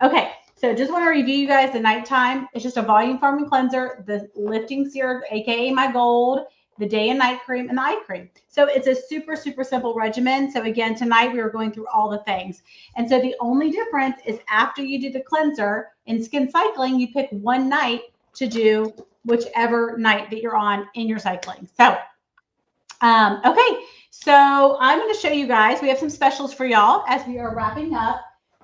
Okay. So just want to review you guys the nighttime. It's just a volume forming cleanser, the lifting serum, aka my gold, the day and night cream, and the eye cream. So it's a super, super simple regimen. So again, tonight we were going through all the things. And so the only difference is after you do the cleanser in skin cycling, you pick one night to do whichever night that you're on in your cycling. So, okay. So I'm going to show you guys, we have some specials for y'all as we are wrapping up.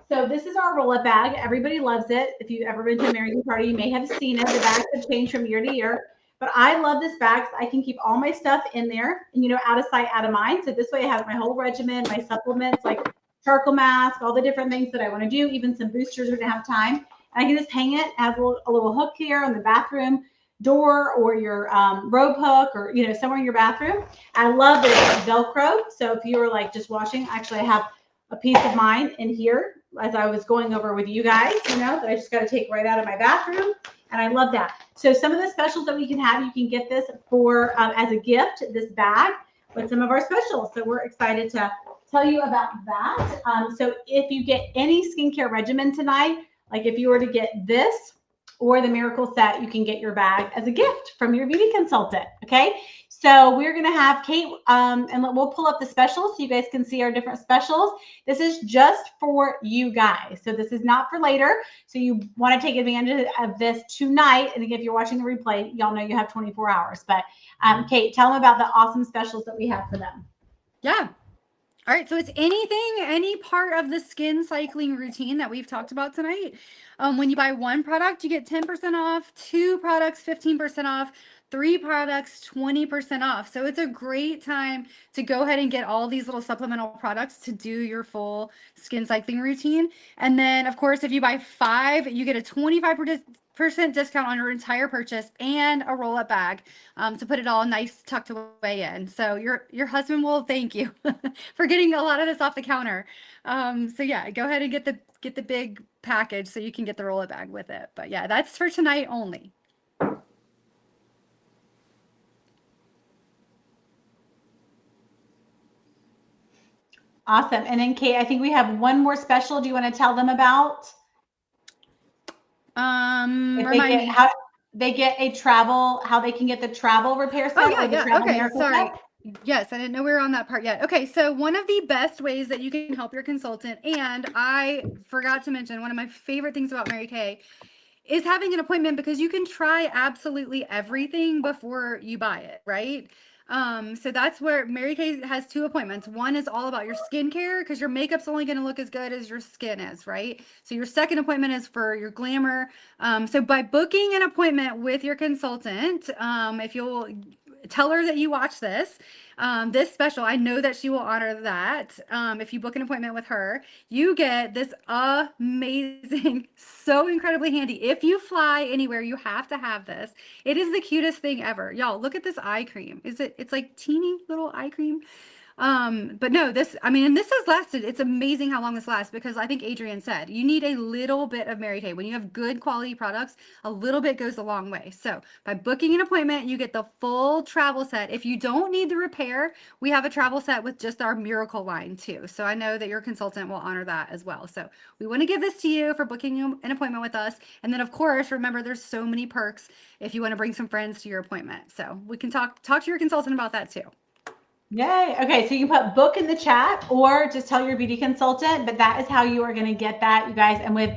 So this is our roll-up bag. Everybody loves it. If you've ever been to a Mary Kay party, you may have seen it. The bags have changed from year to year. But I love this bag because I can keep all my stuff in there and, out of sight, out of mind. So this way I have my whole regimen, my supplements, like charcoal mask, all the different things that I want to do, even some boosters are going to have time. And I can just hang it, have a little hook here on the bathroom door or your robe hook or, somewhere in your bathroom. I love this Velcro. So if you were like just washing, actually I have a piece of mine in here as I was going over with you guys, that I just got to take right out of my bathroom. And I love that. So some of the specials that we can have, you can get this for as a gift, this bag with some of our specials. So we're excited to tell you about that. So if you get any skincare regimen tonight, like if you were to get this or the Miracle Set, you can get your bag as a gift from your beauty consultant. Okay. So we're going to have Kate, and we'll pull up the specials so you guys can see our different specials. This is just for you guys. So this is not for later. So you want to take advantage of this tonight. And if you're watching the replay, y'all know you have 24 hours. But Kate, tell them about the awesome specials that we have for them. Yeah. All right, so it's any part of the skin cycling routine that we've talked about tonight. When you buy one product, you get 10% off, 2 products, 15% off, 3 products, 20% off. So it's a great time to go ahead and get all these little supplemental products to do your full skin cycling routine. And then, of course, if you buy 5, you get a 25% discount on your entire purchase and a roll-up bag to put it all nice tucked away in. So your husband will thank you for getting a lot of this off the counter. So yeah, go ahead and get the big package so you can get the roll-up bag with it. But yeah, that's for tonight only. Awesome. And then Kate, I think we have one more special. Do you want to tell them about? Remind me. How they get a travel, how they can get the travel repair set or the travel miracle sorry. set? Yes, I didn't know we were on that part yet. Okay, so one of the best ways that you can help your consultant, and I forgot to mention one of my favorite things about Mary Kay is having an appointment, because you can try absolutely everything before you buy it, right? So that's where Mary Kay has 2 appointments. One is all about your skincare, because your makeup's only going to look as good as your skin is, right? So your second appointment is for your glamour. So by booking an appointment with your consultant, if you'll tell her that you watch this special, I know that she will honor that. If you book an appointment with her, you get this amazing, so incredibly handy. If you fly anywhere, you have to have this. It is the cutest thing ever. Y'all, look at this eye cream. It's like teeny little eye cream. But no, and this has lasted. It's amazing how long this lasts, because I think Adrienne said you need a little bit of Mary Kay. When you have good quality products, a little bit goes a long way. So by booking an appointment, you get the full travel set. If you don't need the repair, we have a travel set with just our Miracle line too. So I know that your consultant will honor that as well. So we want to give this to you for booking an appointment with us. And then of course, remember, there's so many perks if you want to bring some friends to your appointment. So we can talk to your consultant about that too. Yay. Okay. So you can put book in the chat or just tell your beauty consultant, but that is how you are going to get that, you guys. And with,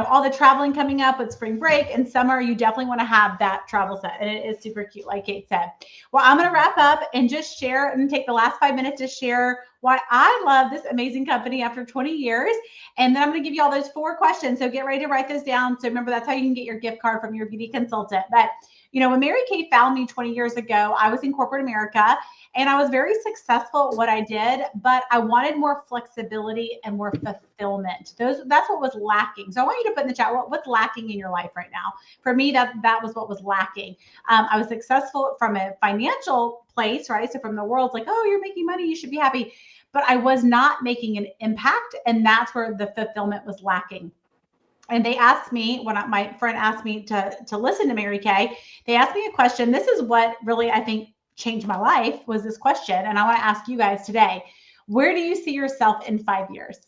all the traveling coming up with spring break and summer, you definitely want to have that travel set. And it is super cute, like Kate said. Well, I'm going to wrap up and just share and take the last 5 minutes to share why I love this amazing company after 20 years. And then I'm going to give you all those 4 questions. So get ready to write those down. So remember, that's how you can get your gift card from your beauty consultant. But when Mary Kay found me 20 years ago, I was in corporate America and I was very successful at what I did, but I wanted more flexibility and more fulfillment. That's what was lacking. So I want you to put in the chat, what's lacking in your life right now? For me, that was what was lacking. I was successful from a financial place, right? So from the world's like, oh, you're making money, you should be happy. But I was not making an impact. And that's where the fulfillment was lacking. And they asked me, when my friend asked me to listen to Mary Kay, they asked me a question. This is what really, I think, changed my life, was this question. And I want to ask you guys today, where do you see yourself in 5 years?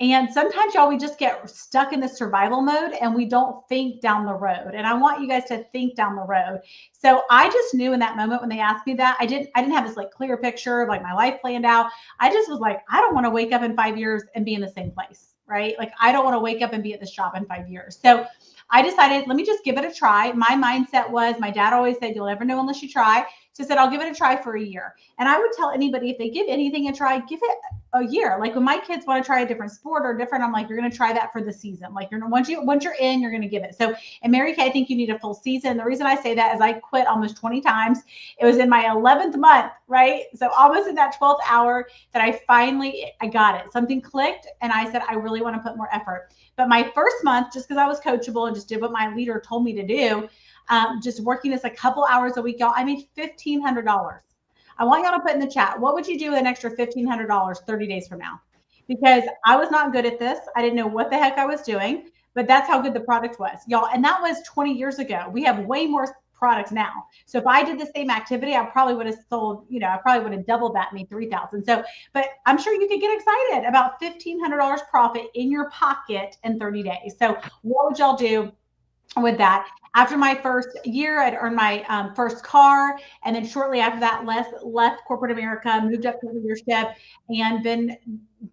And sometimes, y'all, we just get stuck in the survival mode and we don't think down the road. And I want you guys to think down the road. So I just knew in that moment when they asked me that, I didn't have this like clear picture of like my life planned out. I just was like, I don't want to wake up in 5 years and be in the same place. Right? Like, I don't want to wake up and be at this job in 5 years. So I decided, let me just give it a try. My mindset was, my dad always said, you'll never know unless you try. So I said, I'll give it a try for a year. And I would tell anybody, if they give anything a try, give it a year. Like when my kids want to try a different sport or different, I'm like, you're going to try that for the season. Like once you're in, you're going to give it. So in Mary Kay, I think you need a full season. The reason I say that is I quit almost 20 times. It was in my 11th month, right? So almost in that 12th hour that I got it. Something clicked and I said, I really want to put more effort. But my first month, just because I was coachable and just did what my leader told me to do, just working this a couple hours a week, y'all, I made $1,500. I want y'all to put in the chat, what would you do with an extra $1,500 30 days from now? Because I was not good at this. I didn't know what the heck I was doing, but that's how good the product was, y'all. And that was 20 years ago. We have way more products now. So if I did the same activity, I probably would have sold, I probably would have doubled that, made 3,000. So, but I'm sure you could get excited about $1,500 profit in your pocket in 30 days. So what would y'all do with that? After my first year, I'd earned my first car. And then shortly after that, left corporate America, moved up to leadership, and been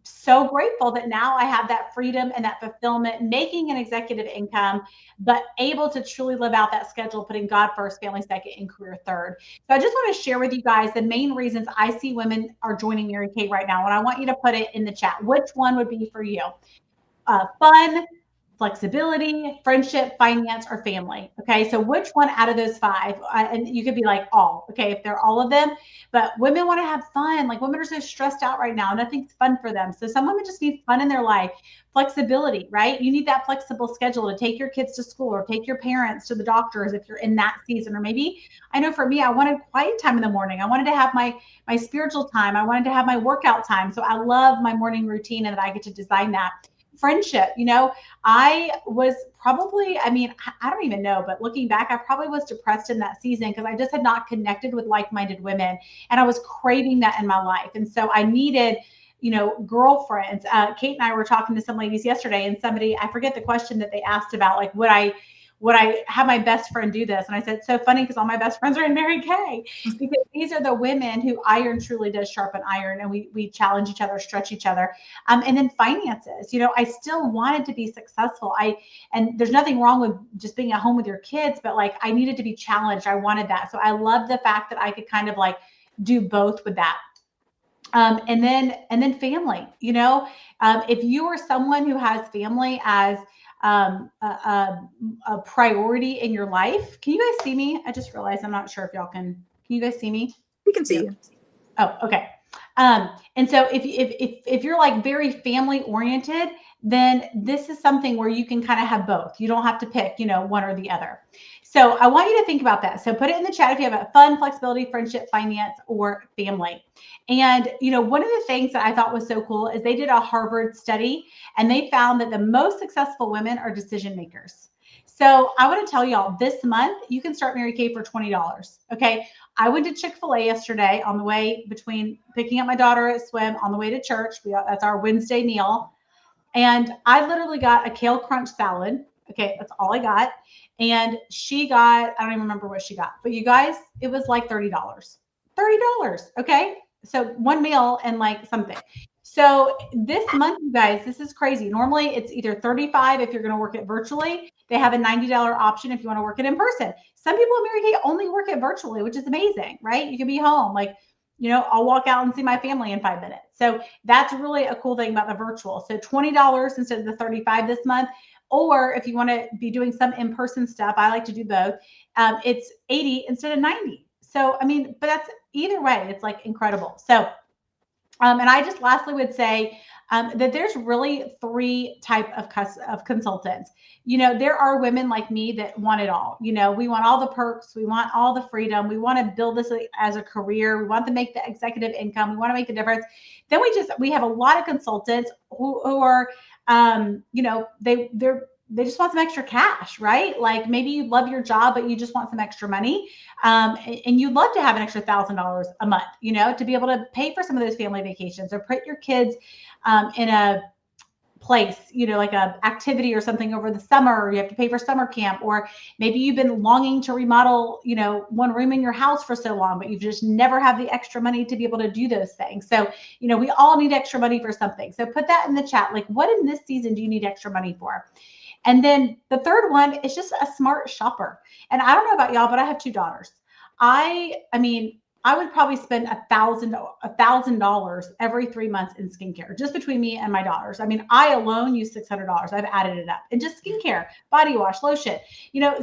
so grateful that now I have that freedom and that fulfillment, making an executive income, but able to truly live out that schedule, putting God first, family second, and career third. So I just want to share with you guys the main reasons I see women are joining Mary Kay right now. And I want you to put it in the chat. Which one would be for you? Fun, flexibility, friendship, finance, or family. Okay, so which one out of those five? And you could be like all. Okay, if they're all of them, but women want to have fun. Like women are so stressed out right now, nothing's fun for them. So some women just need fun in their life. Flexibility, right? You need that flexible schedule to take your kids to school or take your parents to the doctors if you're in that season. Or maybe I know for me, I wanted quiet time in the morning. I wanted to have my spiritual time. I wanted to have my workout time. So I love my morning routine and that I get to design that. Friendship, I was probably, I don't even know, but looking back, I probably was depressed in that season because I just had not connected with like-minded women and I was craving that in my life. And so I needed, girlfriends. Kate and I were talking to some ladies yesterday and somebody, I forget the question that they asked about, like, would I have my best friend do this? And I said, it's so funny because all my best friends are in Mary Kay because these are the women who iron truly does sharpen iron and we challenge each other, stretch each other. And then finances, I still wanted to be successful. And there's nothing wrong with just being at home with your kids, but like I needed to be challenged. I wanted that. So I love the fact that I could kind of like do both with that. And then family, if you are someone who has family as a priority in your life. Can you guys see me? I just realized I'm not sure if y'all can you guys see me? We can see you. Oh, okay. And so if you're like very family oriented, then this is something where you can kind of have both. You don't have to pick, one or the other. So I want you to think about that. So put it in the chat if you have a fun, flexibility, friendship, finance, or family. And, one of the things that I thought was so cool is they did a Harvard study and they found that the most successful women are decision makers. So I want to tell y'all this month, you can start Mary Kay for $20. Okay. I went to Chick-fil-A yesterday on the way between picking up my daughter at swim on the way to church. That's our Wednesday meal. And I literally got a kale crunch salad. Okay. That's all I got. And she got, I don't even remember what she got, but you guys, it was like $30. $30. Okay. So one meal and like something. So this month, you guys, this is crazy. Normally it's either 35 if you're going to work it virtually. They have a $90 option if you want to work it in person. Some people in Mary Kay only work it virtually, which is amazing, right? You can be home. Like, I'll walk out and see my family in 5 minutes. So that's really a cool thing about the virtual. So $20 instead of the 35 this month. Or if you want to be doing some in-person stuff, I like to do both. It's 80 instead of 90. So, but that's either way, it's like incredible. So, and I just lastly would say that there's really three type of consultants. There are women like me that want it all. We want all the perks. We want all the freedom. We want to build this as a career. We want to make the executive income. We want to make the difference. Then we have a lot of consultants who are, they just want some extra cash, right? Like maybe you love your job, but you just want some extra money. And you'd love to have an extra $1,000 a month, to be able to pay for some of those family vacations or put your kids in a place, like a activity or something over the summer, or you have to pay for summer camp, or maybe you've been longing to remodel, one room in your house for so long, but you've just never have the extra money to be able to do those things. So, we all need extra money for something. So put that in the chat. Like what in this season do you need extra money for? And then the third one is just a smart shopper. And I don't know about y'all, but I have 2 daughters. I would probably spend $1,000 every 3 months in skincare, just between me and my daughters. I alone use $600. I've added it up, and just skincare, body wash, lotion.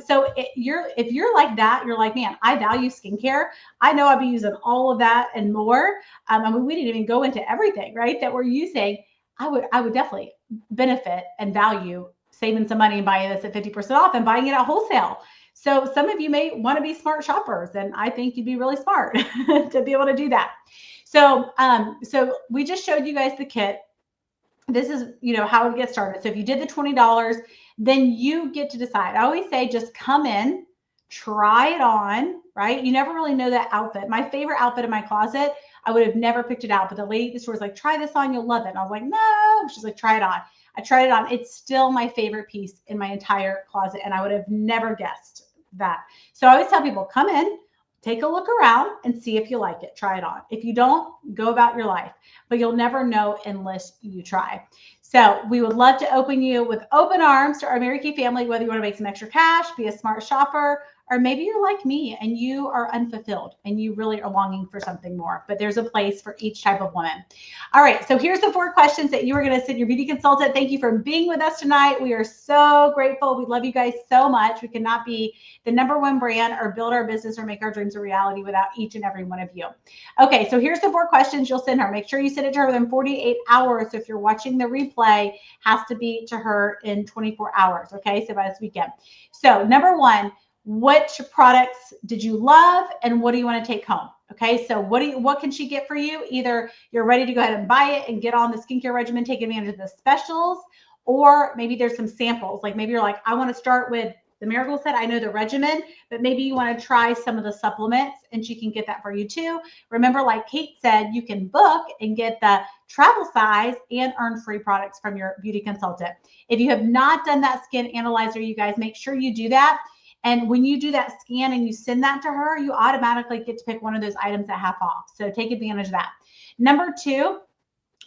So if you're like that, you're like, man, I value skincare. I know I'd be using all of that and more. We didn't even go into everything, right, that we're using. I would definitely benefit and value saving some money and buying this at 50% off and buying it at wholesale. So some of you may want to be smart shoppers, and I think you'd be really smart to be able to do that. So, so we just showed you guys the kit. This is, how to get started. So if you did the $20, then you get to decide. I always say, just come in, try it on, right? You never really know that outfit. My favorite outfit in my closet, I would have never picked it out, but the lady at the store was like, try this on, you'll love it. And I was like, no. She's like, try it on. I tried it on. It's still my favorite piece in my entire closet, and I would have never guessed that. So I always tell people, come in, take a look around and see if you like it. Try it on. If you don't, go about your life, but you'll never know unless you try. So we would love to open you with open arms to our Mary Kay family, whether you want to make some extra cash, be a smart shopper, or maybe you're like me and you are unfulfilled and you really are longing for something more, but there's a place for each type of woman. All right, so here's the 4 questions that you are going to send your beauty consultant. Thank you for being with us tonight. We are so grateful. We love you guys so much. We cannot be the #1 brand or build our business or make our dreams a reality without each and every one of you. Okay, so here's the 4 questions you'll send her. Make sure you send it to her within 48 hours. So if you're watching the replay, has to be to her in 24 hours. Okay, so by this weekend. So #1, which products did you love and what do you want to take home? Okay, so what can she get for you? Either you're ready to go ahead and buy it and get on the skincare regimen, take advantage of the specials, or maybe there's some samples. Like maybe you're like, I want to start with the Miracle Set. I know the regimen, but maybe you want to try some of the supplements and she can get that for you too. Remember, like Kate said, you can book and get the travel size and earn free products from your beauty consultant. If you have not done that skin analyzer, you guys, make sure you do that. And when you do that scan and you send that to her, you automatically get to pick one of those items at half off. So take advantage of that. #2,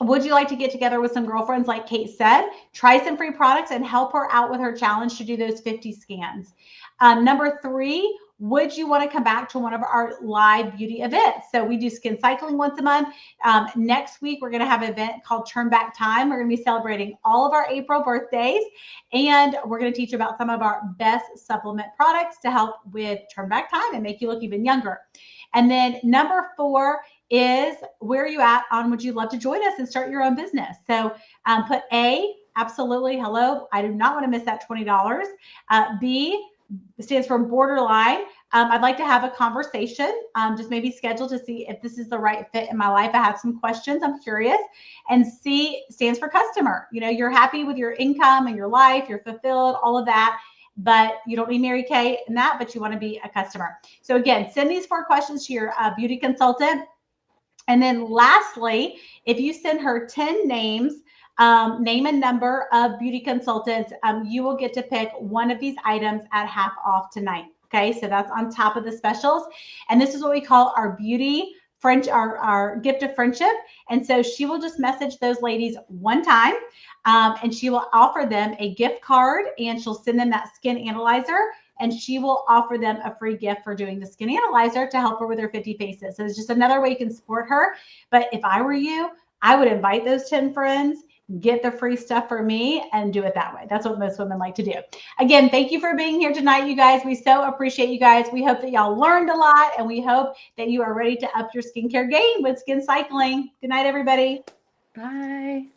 would you like to get together with some girlfriends, like Kate said, try some free products and help her out with her challenge to do those 50 scans? #3, would you want to come back to one of our live beauty events? So we do skin cycling once a month. Next week, we're going to have an event called Turn Back Time. We're going to be celebrating all of our April birthdays, and we're going to teach about some of our best supplement products to help with turn back time and make you look even younger. And then #4 is, where are you at on would you love to join us and start your own business? So put A, absolutely, hello, I do not want to miss that $20. B stands for borderline. I'd like to have a conversation, just maybe schedule to see if this is the right fit in my life. I have some questions, I'm curious. And C stands for customer. You know, you're happy with your income and your life, you're fulfilled, all of that, but you don't need Mary Kay in that, but you want to be a customer. So again, send these 4 questions to your beauty consultant. And then lastly, if you send her 10 names, name and number of beauty consultants, you will get to pick one of these items at half off tonight. Okay, so that's on top of the specials. And this is what we call our beauty French, our gift of friendship. And so she will just message those ladies one time, and she will offer them a gift card, and she'll send them that skin analyzer, and she will offer them a free gift for doing the skin analyzer to help her with her 50 faces. So it's just another way you can support her. But if I were you, I would invite those 10 friends, get the free stuff for me, and do it that way. That's what most women like to do. Again, thank you for being here tonight, you guys. We so appreciate you guys. We hope that y'all learned a lot, and we hope that you are ready to up your skincare game with skin cycling. Good night, everybody. Bye.